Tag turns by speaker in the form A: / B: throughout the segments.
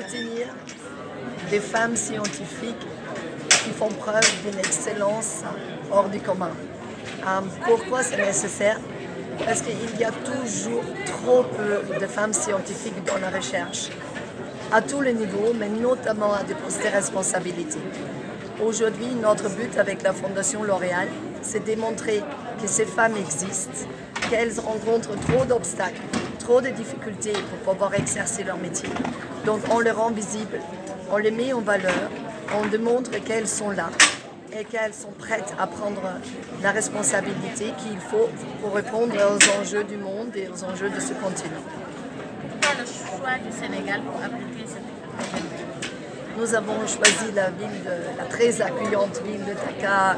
A: soutenir des femmes scientifiques qui font preuve d'une excellence hors du commun. Pourquoi c'est nécessaire? Parce qu'il y a toujours trop peu de femmes scientifiques dans la recherche, à tous les niveaux, mais notamment à des postes de responsabilité. Aujourd'hui, notre but avec la Fondation L'Oréal, c'est de démontrer que ces femmes existent, qu'elles rencontrent trop d'obstacles, trop de difficultés pour pouvoir exercer leur métier. Donc on les rend visibles, on les met en valeur, on démontre qu'elles sont là et qu'elles sont prêtes à prendre la responsabilité qu'il faut pour répondre aux enjeux du monde et aux enjeux de ce continent.
B: Pourquoi le choix du Sénégal pour appliquer cette technologie?
A: Nous avons choisi la très accueillante ville de Dakar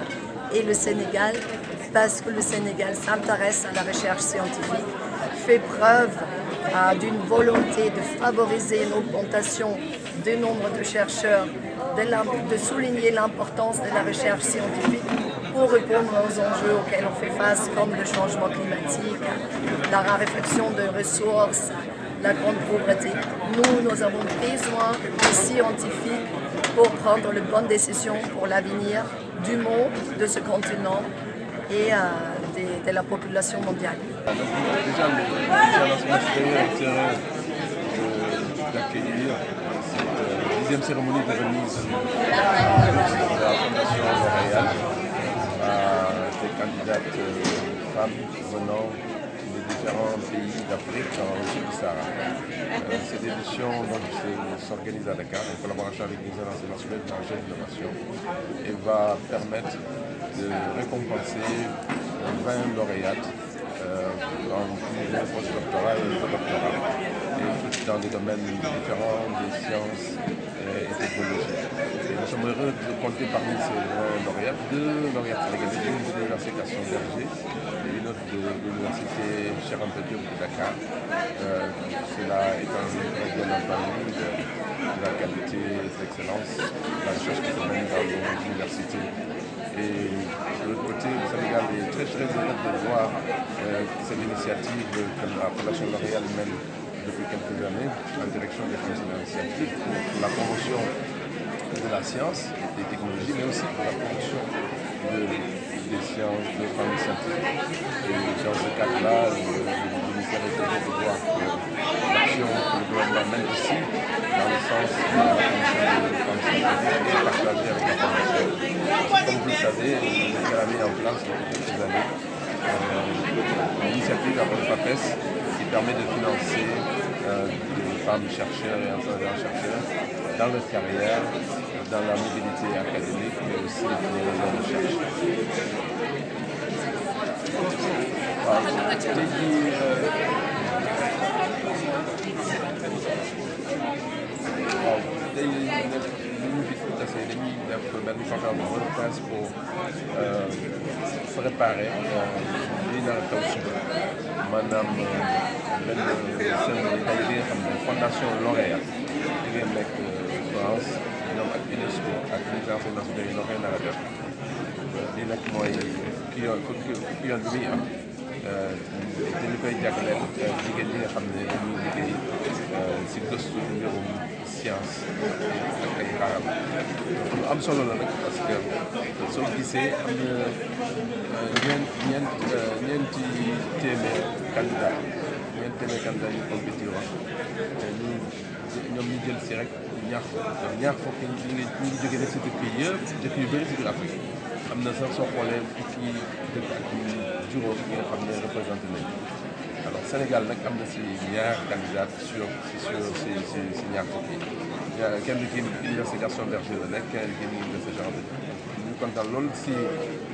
A: et le Sénégal parce que le Sénégal s'intéresse à la recherche scientifique, fait preuve d'une volonté de favoriser une augmentation du nombre de chercheurs, de souligner l'importance de la recherche scientifique pour répondre aux enjeux auxquels on fait face, comme le changement climatique, la raréfaction de ressources, la grande pauvreté. Nous avons besoin de scientifiques pour prendre les bonnes décisions pour l'avenir du monde, de ce continent et de la population mondiale.
C: Déjà, l'enseignement supérieur est heureux d'accueillir cette deuxième cérémonie de remise de la Fondation L'Oréal à des candidates femmes venant des différents pays d'Afrique dans le sud du Sahara. Cette édition s'organise à Dakar en collaboration avec les agences nationales de recherche et d'innovation et va permettre de récompenser 20 lauréates en postdoctorat et doctorat, et tout dans des domaines différents des sciences et technologies. Et nous sommes heureux de compter parmi ces lauréates deux lauréates sénégalaises, une de l'Université Gaston Berger et une autre de l'Université Cheikh Anta Diop de Dakar. Cela étant bien entendu de la qualité et de l'excellence de la recherche qui se mène dans nos universités. Et de l'autre côté, le Sénégal est très heureux de voir cette initiative que la Fondation L'Oréal mène depuis quelques années en direction des fonctionnaires scientifiques pour la promotion de la science, des technologies, mais aussi pour la promotion des sciences, de femmes scientifiques. Et dans ce cadre-là, le ministère est heureux de voir que l'action que le gouvernement mène ici, dans le sens de la promotion des femmes scientifiques, est partagée avec la Fondation. Comme vous le savez, le ministère a mis en place depuis quelques années l'initiative avec le PAPES qui permet de financer des femmes chercheurs et enseignants-chercheurs dans leur carrière, dans la mobilité académique, mais aussi dans les recherches. Dañuy def benn conférence de presse pour préparer lii nar a taw suba maanaam benn cérémonie tey bi nga xam ne Fondation L'Oréal di ngeen nekk France ñoom ak UNESCO ak l'Agence nationale yi ñoo koy nar a def lii nag mooy ki yoon bi muy am dañu koy jagleel jigéen ñi nga xam ne dañuy liggéey si gëstu mbirum science ak ay xaaral lu am solo la nag parce que soo gisee am na ñeenti téeméer candidat yu compétir wax ñoom ñu jël si rek ñaar fukk ñi ngi jóge nag si dëkk yëpp yu bëri si biir Afrique am na sax soo xoolee fukki dëkk ak juróom yi nga xam ne représenté nañu. Alors Sénégal nag am na si ñaar candidat si ñaar fukki kenn ki Université Gaston Berger la nekk kenn ki Université Cheikh Anta Diop ñu kontaan loolu si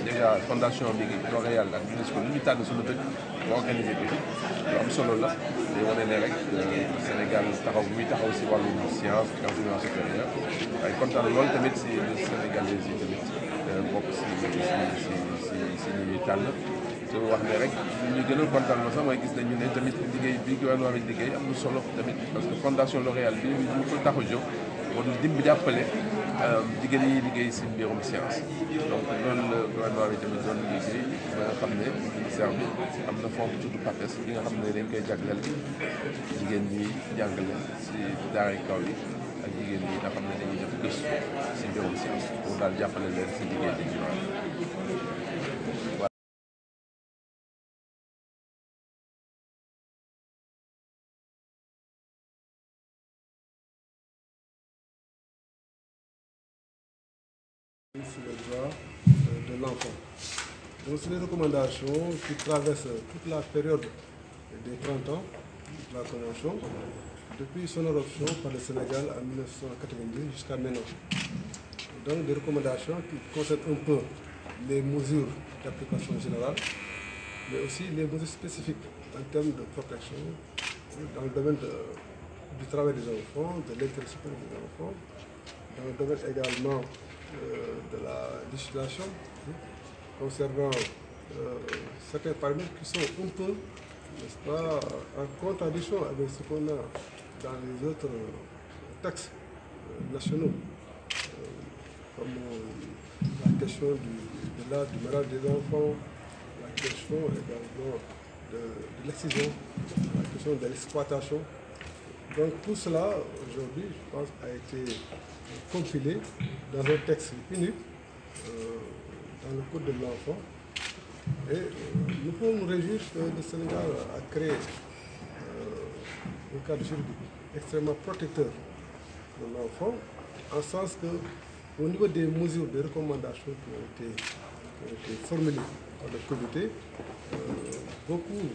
C: déjà fondation bi L'Oréal ak UNESCO lu ñu tànn suñu dëkk ba organisé bi lu am solo la day wane ne rek Sénégal taxaw muy taxaw si wàllum science ak enseignement supérieur waaye kontaan loolu tamit si Sénégalais yi tamit bokk si ñuy tànn te wax ne rek ñu gën a kontaan la sax mooy gis nañu ne tamit liggéey bi gouvernement bi liggéey am na solo tamit parce que Fondation L'Oréal bi ñu ko tax a jóg war dimb jàppale jigéen yi liggéey si mbirum science donc loolu la gouvernement bi tamit doon liggéey ba nga xam ne ministère bi am na fond tudd PAPES bi nga xam ne dañ koy jagleel jigéen ñi jàngale si daara kaw yi ak jigéen ñi nga xam ne dañuy def gëstu si mbirum science pour daal jàppale leen si liggéey bi.
D: Sur le droit de l'enfant. Donc c'est des recommandations qui traversent toute la période des 30 ans de la Convention, depuis son adoption par le Sénégal en 1990 jusqu'à maintenant. Donc des recommandations qui concernent un peu les mesures d'application générale, mais aussi les mesures spécifiques en termes de protection dans le domaine du travail des enfants, de l'intérêt supérieur des enfants, dans le domaine également de la législation concernant certains paramètres qui sont un peu, n'est-ce pas, en contradiction avec ce qu'on a dans les autres textes nationaux, comme la question du mariage des enfants, la question également de l'excision, la question de l'exploitation. Donc tout cela, aujourd'hui, je pense, a été compilé dans un texte unique dans le Code de l'enfant. Et nous pouvons nous réjouir que le Sénégal a créé un cadre juridique extrêmement protecteur de l'enfant, en sens que au niveau des mesures, des recommandations qui ont été formulées par le comité, beaucoup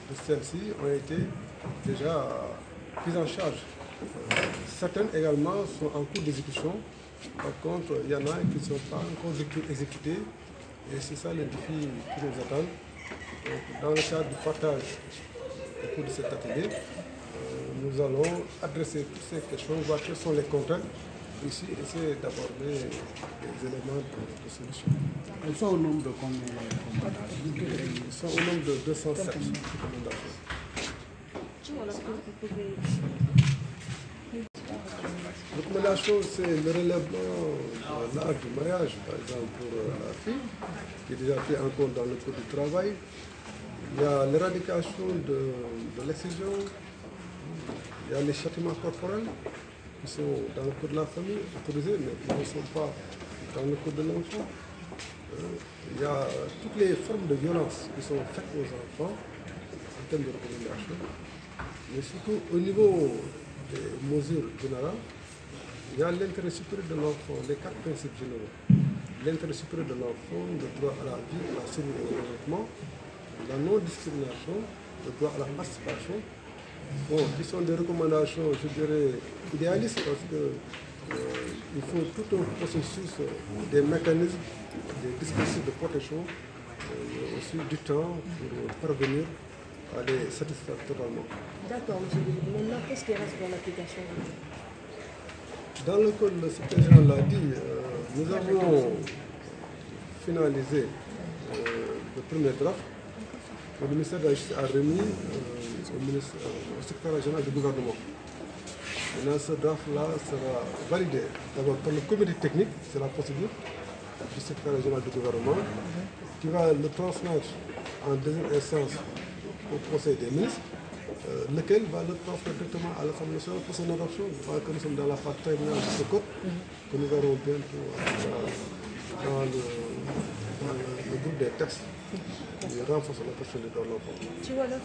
D: de celles-ci ont été déjà prises en charge. Certaines également sont en cours d'exécution. Par contre, il y en a qui ne sont pas encore exécutées. Et c'est ça le défi qui nous attend. Donc, dans le cadre du partage au cours de cet atelier, nous allons adresser toutes ces questions, voir quelles sont les contraintes, ici essayer d'aborder des éléments de solution.
E: Elles sont au nombre de combien de recommandations?
D: Ils sont au nombre de 207 recommandations. Recommandation, c'est le relèvement de l'âge du mariage, par exemple pour la fille, qui est déjà pris en compte dans le code du travail. Il y a l'éradication de l'excision, il y a les châtiments corporels qui sont dans le code de la famille, autorisés, mais qui ne sont pas dans le code de l'enfant. Il y a toutes les formes de violence qui sont faites aux enfants en termes de recommandations, mais surtout au niveau des mesures générales. Il y a l'intérêt supérieur de l'enfant, les 4 principes généraux. L'intérêt supérieur de l'enfant, le droit à la vie, à la sécurité et au développement, la non-discrimination, le droit à la participation. Bon, qui sont des recommandations, je dirais, idéalistes parce qu'il faut tout un processus, des mécanismes, des dispositifs de protection, aussi du temps pour parvenir à les satisfaire totalement.
F: D'accord, M. Billy. Maintenant, qu'est-ce qui reste dans l'application?
D: Dans le code, le secrétaire général l'a dit, nous avons finalisé le premier draft que le ministère de la Justice a remis au secrétaire général du gouvernement. Maintenant, ce draft-là sera validé d'abord par le comité technique, c'est la procédure du secrétaire général du gouvernement, qui va le transmettre en deuxième instance au Conseil des ministres, lequel va le transmettre directement à l'Assemblée nationale pour son adoption. Je crois que nous sommes dans la phase terminale de ce code, que nous verrons bientôt dans le groupe des textes qui renforcent la protection des droits de l'enfant.
F: Tu vois là.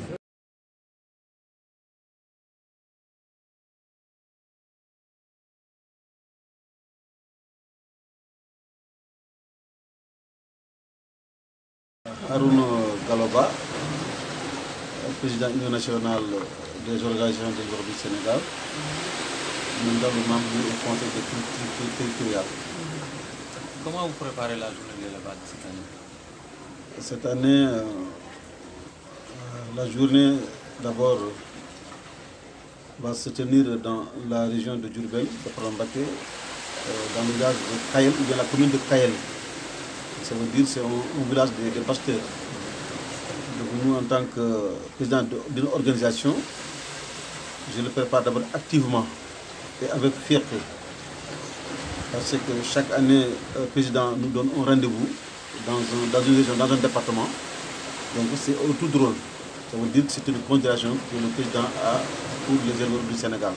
E: Harouna Galoba, président de l'Union nationale des organisations de l'Europe du Sénégal, nous sommes membres du Conseil de culture territoriale.
G: Comment vous préparez la journée de l'élevage cette année?
E: Cette année, la journée d'abord va se tenir dans la région de Diourbel, de Parambaké, dans le village de Kayel, ou bien la commune de Kayel. Ça veut dire que c'est un village des pasteurs. Donc nous, en tant que président d'une organisation, je le prépare d'abord activement et avec fierté. Parce que chaque année, le président nous donne un rendez-vous dans une région, dans un département. Donc c'est tout drôle. Ça veut dire que c'est une considération que le président a pour les éleveurs du Sénégal.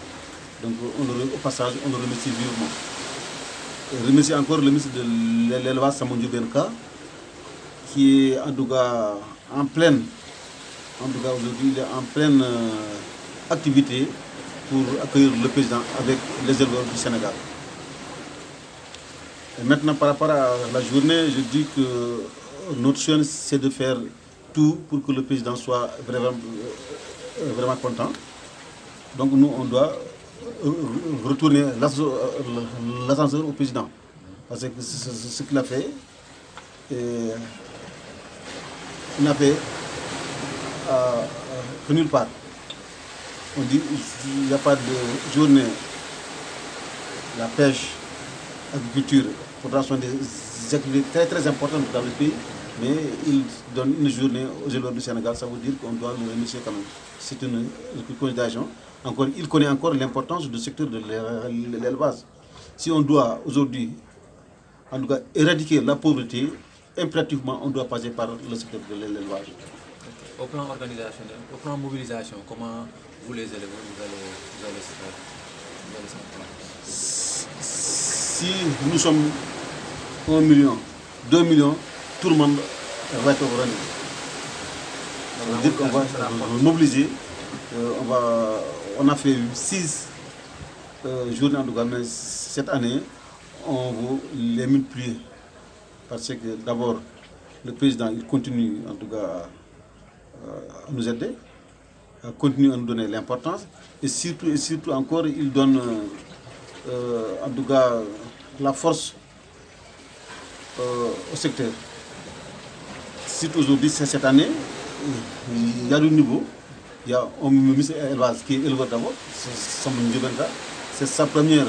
E: Donc au passage, on le remercie vivement. Et remercie encore le ministre de l'élevage, Samondjou Benka, qui est en tout cas aujourd'hui, il est en pleine activité pour accueillir le président avec les éleveurs du Sénégal. Et maintenant, par rapport à la journée, je dis que notre choix, c'est de faire tout pour que le président soit vraiment content. Donc nous, on doit retourner l'ascenseur au président. Parce que c'est ce qu'il a fait. Et il n'a fait nulle part. On dit qu'il n'y a pas de journée. La pêche, l'agriculture, pourtant sont des activités très très importantes dans le pays, mais il donne une journée aux éleveurs du Sénégal, ça veut dire qu'on doit le remercier quand même. C'est une considération. Encore, il connaît encore l'importance du secteur de l'élevage. Si on doit aujourd'hui, en tout cas, éradiquer la pauvreté, impérativement, on doit passer par le secteur de l'élevage.
G: Au plan organisationnel, au plan mobilisation, comment vous les éleveurs, vous allez s'en prendre?
E: Si nous sommes 1 million, 2 millions, tout le monde va être au rendez-vous. Ça veut dire qu'on va mobiliser. On a fait 6 journées en tout cas, mais cette année, on va les multiplier. Parce que d'abord, le président il continue en tout cas à nous aider, continue à nous donner l'importance, et surtout encore, il donne en tout cas la force au secteur. Surtout aujourd'hui, cette année, il y a du niveau. Il y a un ministre élevage qui est éleveur d'abord, c'est sa première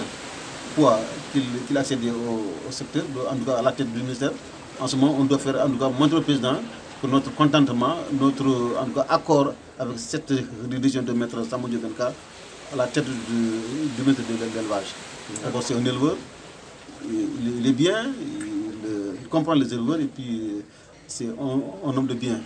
E: fois qu'il a accédé au secteur, en tout cas à la tête du ministère. En ce moment, on doit faire en tout cas montrer au président que notre contentement, notre en tout cas, accord avec cette décision de mettre Samondjou Benka à la tête du ministre de l'élevage. D'abord, c'est un éleveur, il est bien, il comprend les éleveurs et puis c'est un homme de bien.